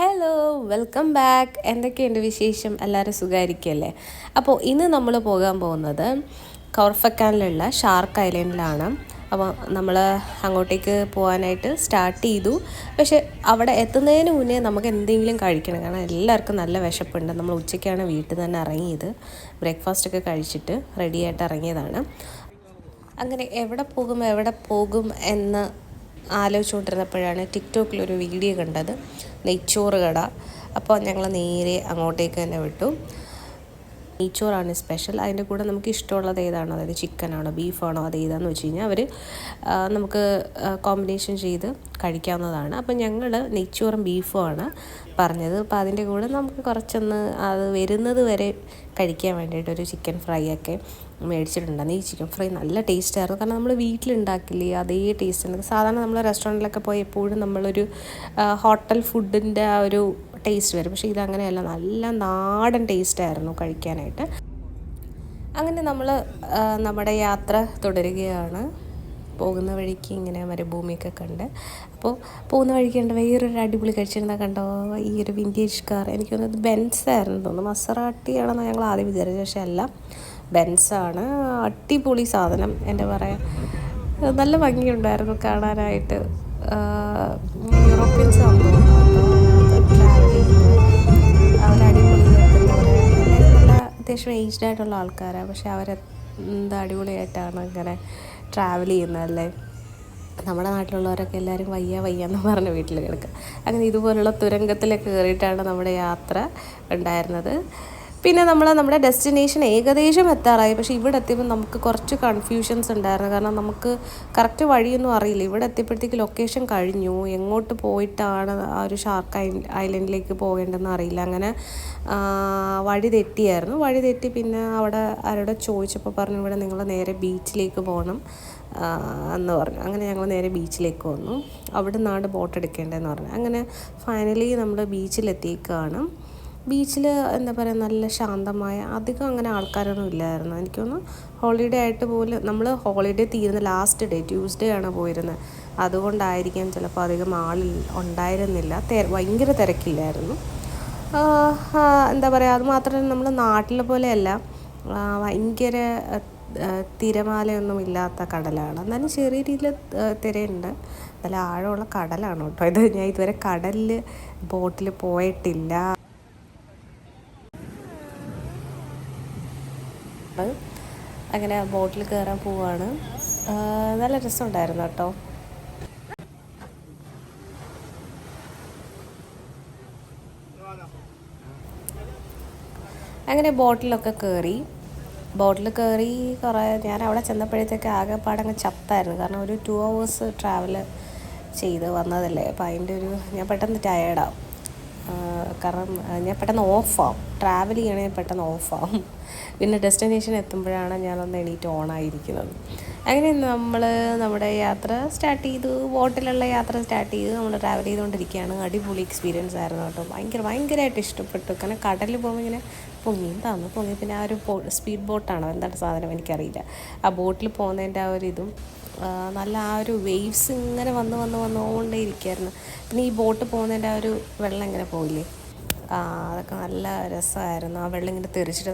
Hello, welcome back. എന്തൊക്കെയുണ്ട് വിശേഷം? എല്ലാവരും സുഖമായിരിക്കുമല്ലേ? അപ്പോൾ ഇന്ന് നമ്മൾ പോകാൻ പോകുന്നത് കോർഫക്കാനിലുള്ള ഷാർക്ക് ഐലൻഡിലാണ്. അപ്പോൾ നമ്മൾ അങ്ങോട്ടേക്ക് പോകാനായിട്ട് സ്റ്റാർട്ട് ചെയ്തു. പക്ഷെ അവിടെ എത്തുന്നതിന് മുന്നേ നമുക്ക് എന്തെങ്കിലും കഴിക്കണം, കാരണം എല്ലാവർക്കും നല്ല വിശപ്പുണ്ട്. നമ്മൾ ഉച്ചയ്ക്കാണ് വീട്ടിൽ തന്നെ ഇറങ്ങിയത്. ബ്രേക്ക്ഫാസ്റ്റൊക്കെ കഴിച്ചിട്ട് റെഡിയായിട്ട് ഇറങ്ങിയതാണ്. അങ്ങനെ എവിടെ പോകും എന്ന് ആലോചിച്ചുകൊണ്ടിരുന്നപ്പോഴാണ് ടിക്ടോക്കിലൊരു വീഡിയോ കണ്ടത്, നെയ്ച്ചോറ് കട. അപ്പോൾ ഞങ്ങൾ നേരെ അങ്ങോട്ടേക്ക് തന്നെ വിട്ടു. നെയ്ച്ചോറാണ് സ്പെഷ്യൽ. അതിൻ്റെ കൂടെ നമുക്ക് ഇഷ്ടമുള്ളത് ഏതാണോ, അതായത് ചിക്കനാണോ ബീഫാണോ അത് ഏതാണെന്ന് വെച്ച് കഴിഞ്ഞാൽ അവർ നമുക്ക് കോമ്പിനേഷൻ ചെയ്ത് കഴിക്കാവുന്നതാണ്. അപ്പോൾ ഞങ്ങൾ നെയ്ച്ചോറും ബീഫുമാണ് പറഞ്ഞത്. അപ്പോൾ അതിൻ്റെ കൂടെ നമുക്ക് കുറച്ചൊന്ന് അത് വരുന്നത് വരെ കഴിക്കാൻ വേണ്ടിയിട്ടൊരു ചിക്കൻ ഫ്രൈ ഒക്കെ മേടിച്ചിട്ടുണ്ടായിരുന്നു. ഈ ചിക്കൻ ഫ്രൈ നല്ല ടേസ്റ്റായിരുന്നു, കാരണം നമ്മൾ വീട്ടിലുണ്ടാക്കില്ലേ അതേ ടേസ്റ്റ് ഉണ്ട്. സാധാരണ നമ്മൾ റെസ്റ്റോറൻറ്റിലൊക്കെ പോയി എപ്പോഴും നമ്മളൊരു ഹോട്ടൽ ഫുഡിൻ്റെ ആ ഒരു ടേസ്റ്റ് വരും, പക്ഷേ ഇതങ്ങനെയല്ല, നല്ല നാടൻ ടേസ്റ്റായിരുന്നു കഴിക്കാനായിട്ട്. അങ്ങനെ നമ്മൾ നമ്മുടെ യാത്ര തുടരുകയാണ്. പോകുന്ന വഴിക്ക് ഇങ്ങനെ മരുഭൂമിയൊക്കെ കണ്ട്, അപ്പോൾ പോകുന്ന വഴിക്ക് കണ്ട് വേറൊരു അടിപൊളി കഴിച്ചിരുന്നാൽ കണ്ടോ, ഈ ഒരു വിൻറ്റേജ് കാർ. എനിക്ക് തോന്നുന്നത് ബെൻസായിരുന്നു തോന്നുന്നു. മസറാട്ടിയാണെന്ന് ഞങ്ങൾ ആദ്യം വിചാരിച്ചു, പക്ഷേ അല്ല, ബെൻസാണ്. അടിപൊളി സാധനം, എന്താ പറയുക, നല്ല ഭംഗിയുണ്ടായിരുന്നു കാണാനായിട്ട്. യൂറോപ്യൻസ് ആണെന്ന് തോന്നുന്നു ട്രാവൽ ചെയ്യുന്നത്. അവരടിപൊളിയായിട്ട് എന്താ പറയുക, നല്ല അത്യാവശ്യം ഏജ്ഡ് ആയിട്ടുള്ള ആൾക്കാരാണ്, പക്ഷെ എന്താ അടിപൊളിയായിട്ടാണ് ഇങ്ങനെ ട്രാവൽ ചെയ്യുന്നതല്ലേ. നമ്മുടെ നാട്ടിലുള്ളവരൊക്കെ എല്ലാവരും വയ്യ എന്ന് പറഞ്ഞ് വീട്ടിൽ കിടക്കുക. അങ്ങനെ ഇതുപോലുള്ള തുരങ്കത്തിലൊക്കെ കയറിയിട്ടാണ് നമ്മുടെ യാത്ര ഉണ്ടായിരുന്നത്. പിന്നെ നമ്മുടെ ഡെസ്റ്റിനേഷൻ ഏകദേശം എത്താറായി. പക്ഷേ ഇവിടെ എത്തിയപ്പോൾ നമുക്ക് കുറച്ച് കൺഫ്യൂഷൻസ് ഉണ്ടായിരുന്നു, കാരണം നമുക്ക് കറക്റ്റ് വഴിയൊന്നും അറിയില്ല. ഇവിടെ എത്തിയപ്പോഴത്തേക്ക് ലൊക്കേഷൻ കഴിഞ്ഞു, എങ്ങോട്ട് പോയിട്ടാണ് ആ ഒരു ഷാർക്ക് ഐലൻഡിലേക്ക് പോകേണ്ടതെന്ന് അറിയില്ല. അങ്ങനെ വഴി തെറ്റി. പിന്നെ അവിടെ ആരോടെ ചോദിച്ചപ്പോൾ പറഞ്ഞു, ഇവിടെ നിങ്ങൾ നേരെ ബീച്ചിലേക്ക് പോകണം എന്ന് പറഞ്ഞു. അങ്ങനെ ഞങ്ങൾ നേരെ ബീച്ചിലേക്ക് വന്നു. അവിടെ നിന്നാണ് ബോട്ട് എടുക്കേണ്ടതെന്ന് പറഞ്ഞു. അങ്ങനെ ഫൈനലി നമ്മൾ ബീച്ചിലെത്തിയേക്കാണ്. ബീച്ചിൽ എന്താ പറയുക, നല്ല ശാന്തമായ, അധികം അങ്ങനെ ആൾക്കാരൊന്നും ഇല്ലായിരുന്നു. എനിക്കൊന്ന് ഹോളിഡേ ആയിട്ട് പോലും, നമ്മൾ ഹോളിഡേ തീരുന്ന ലാസ്റ്റ് ഡേ ട്യൂസ്ഡേ ആണ് പോയിരുന്നത്, അതുകൊണ്ടായിരിക്കാം ചിലപ്പോൾ അധികം ഉണ്ടായിരുന്നില്ല. ഭയങ്കര തിരക്കില്ലായിരുന്നു. എന്താ പറയുക, അത് മാത്രമല്ല നമ്മൾ നാട്ടിലെ പോലെയല്ല, ഭയങ്കര തിരമാലയൊന്നും ഇല്ലാത്ത കടലാണ്. എന്നാലും ചെറിയ രീതിയിൽ തിരയുണ്ട്. നല്ല ആഴമുള്ള കടലാണ് കേട്ടോ ഇത്. ഞാൻ ഇതുവരെ കടലിൽ ബോട്ടിൽ പോയിട്ടില്ല. അങ്ങനെ ബോട്ടിൽ കയറാൻ പോവാണ്. നല്ല രസമുണ്ടായിരുന്നു കേട്ടോ. അങ്ങനെ ബോട്ടിലൊക്കെ കയറി കുറേ, ഞാൻ അവിടെ ചെന്നപ്പോഴത്തേക്ക് ആകെപ്പാടങ്ങ് ചത്തായിരുന്നു, കാരണം ഒരു 2 hours ട്രാവൽ ചെയ്ത് വന്നതല്ലേ. അപ്പോൾ അതിൻ്റെ ഞാൻ പെട്ടെന്ന് ടയേർഡാവും, കാരണം ഞാൻ പെട്ടെന്ന് ഓഫാവും, ട്രാവൽ ചെയ്യണമെങ്കിൽ പെട്ടെന്ന് ഓഫാവും. പിന്നെ ഡെസ്റ്റിനേഷൻ എത്തുമ്പോഴാണ് ഞാനൊന്ന് എണീറ്റ് ഓണായിരിക്കുന്നത്. അങ്ങനെ നമ്മുടെ യാത്ര സ്റ്റാർട്ട് ചെയ്തു. ബോട്ടിലുള്ള യാത്ര സ്റ്റാർട്ട് ചെയ്തു. നമ്മൾ ട്രാവൽ ചെയ്തുകൊണ്ടിരിക്കുകയാണ്. അടിപൊളി എക്സ്പീരിയൻസ് ആയിരുന്നു കേട്ടോ. ഭയങ്കരമായിട്ട് ഇഷ്ടപ്പെട്ടു. കാരണം കടലിൽ പോകുമ്പോൾ ഇങ്ങനെ പൊങ്ങി. പിന്നെ ആ ഒരു സ്പീഡ് ബോട്ടാണോ എന്താണ് സാധനം എനിക്കറിയില്ല. ആ ബോട്ടിൽ പോകുന്നതിൻ്റെ ആ ഒരു ഇതും നല്ല, ആ ഒരു വേവ്സ് ഇങ്ങനെ വന്നുകൊണ്ടേ ഇരിക്കുകയായിരുന്നു. പിന്നെ ഈ ബോട്ട് പോകുന്നതിൻ്റെ ആ ഒരു വെള്ളം ഇങ്ങനെ പോയില്ലേ, അതൊക്കെ നല്ല രസമായിരുന്നു. ആ വെള്ളം ഇങ്ങനെ തെറിച്ചിട്ട്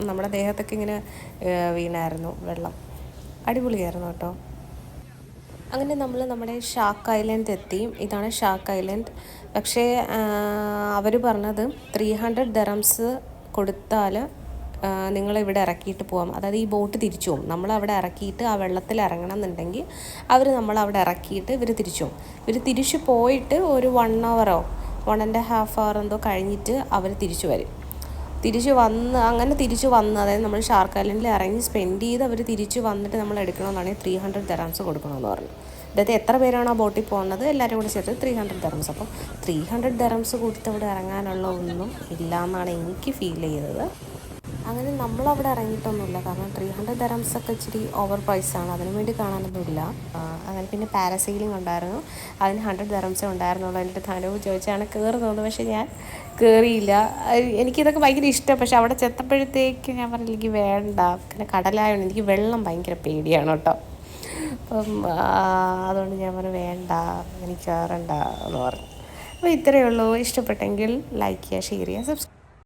നമ്മുടെ ദേഹത്തൊക്കെ ഇങ്ങനെ വീണായിരുന്നു വെള്ളം. അടിപൊളിയായിരുന്നു കേട്ടോ. അങ്ങനെ നമ്മൾ നമ്മുടെ ഷാർക്ക് ഐലൻഡ് എത്തി. ഇതാണ് ഷാർക്ക് ഐലൻഡ്. പക്ഷേ അവർ പറഞ്ഞത് 300 dirhams കൊടുത്താൽ നിങ്ങളിവിടെ ഇറക്കിയിട്ട് പോകാം. അതായത് ഈ ബോട്ട് തിരിച്ചു പോകും. നമ്മളവിടെ ഇറക്കിയിട്ട് ആ വെള്ളത്തിൽ ഇറങ്ങണം എന്നുണ്ടെങ്കിൽ അവർ നമ്മളവിടെ ഇറക്കിയിട്ട് ഇവർ തിരിച്ചു പോകും. ഇവർ തിരിച്ചു പോയിട്ട് ഒരു 1 hour 1.5 hour എന്തോ കഴിഞ്ഞിട്ട് അവർ തിരിച്ചു വരും. തിരിച്ചു വന്ന് അതായത് നമ്മൾ ഷാർക്ക് ഐലൻഡിൽ ഇറങ്ങി സ്പെൻഡ് ചെയ്ത് അവർ തിരിച്ചു വന്നിട്ട് നമ്മൾ എടുക്കണമെന്നാണെങ്കിൽ 300 dirhams കൊടുക്കണമെന്ന് പറഞ്ഞു. അതായത് എത്ര പേരാണ് ആ ബോട്ടിൽ പോകുന്നത് എല്ലാവരും കൂടി ചേർത്ത് 300 dirhams. അപ്പം 300 dirhams കൊടുത്ത് അവിടെ ഇറങ്ങാനുള്ള ഒന്നും ഇല്ല എന്നാണ് എനിക്ക് ഫീൽ ചെയ്തത്. അങ്ങനെ നമ്മളവിടെ ഇറങ്ങിയിട്ടൊന്നുമില്ല, കാരണം 300 dirhams ഒക്കെ ഇച്ചിരി ഓവർ പ്രൈസാണ്, അതിനു വേണ്ടി കാണാനൊന്നുമില്ല. അങ്ങനെ പിന്നെ പാരസൈലിംഗ് ഉണ്ടായിരുന്നു, അതിന് 100 dirhams ഉണ്ടായിരുന്നുള്ളൂ. എൻ്റെ ധനവും ചോദിച്ചാണ് കയറുന്നത്, പക്ഷേ ഞാൻ കയറിയില്ല. എനിക്കിതൊക്കെ ഭയങ്കര ഇഷ്ടം, പക്ഷെ അവിടെ ചെത്തപ്പോഴത്തേക്ക് ഞാൻ പറഞ്ഞു എനിക്ക് വേണ്ട, പിന്നെ കടലായതുകൊണ്ട് എനിക്ക് വെള്ളം ഭയങ്കര പേടിയാണ് കേട്ടോ. അപ്പം അതുകൊണ്ട് ഞാൻ പറഞ്ഞു വേണ്ട, എനിക്ക് കയറണ്ട എന്ന് പറഞ്ഞു. അപ്പോൾ ഇത്രയേ ഉള്ളൂ. ഇഷ്ടപ്പെട്ടെങ്കിൽ ലൈക്ക് ചെയ്യുക, ഷെയർ ചെയ്യുക, സബ്സ്ക്രൈബ്